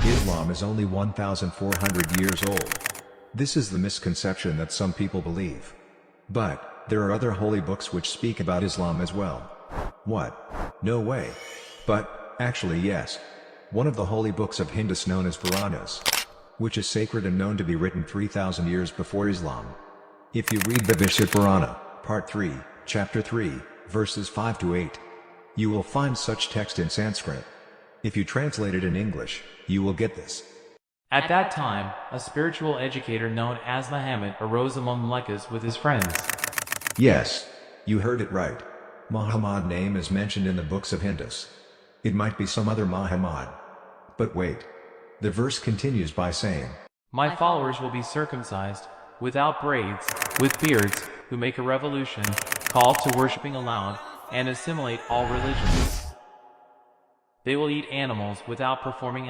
Islam is only 1,400 years old. This is the misconception that some people believe. But, there are other holy books which speak about Islam as well. What? No way. But, actually yes. One of the holy books of Hindus known as Puranas, which is sacred and known to be written 3,000 years before Islam. If you read the Vishnu Purana, Part 3, Chapter 3, verses 5 to 8, you will find such text in Sanskrit. If you translate it in English, you will get this. At that time, a spiritual educator known as Muhammad arose among Mecca with his friends. Yes, you heard it right. Muhammad name is mentioned in the books of Hindus. It might be some other Muhammad. But wait. The verse continues by saying, My followers will be circumcised, without braids, with beards, who make a revolution, call to worshipping aloud, and assimilate all religions. They will eat animals without performing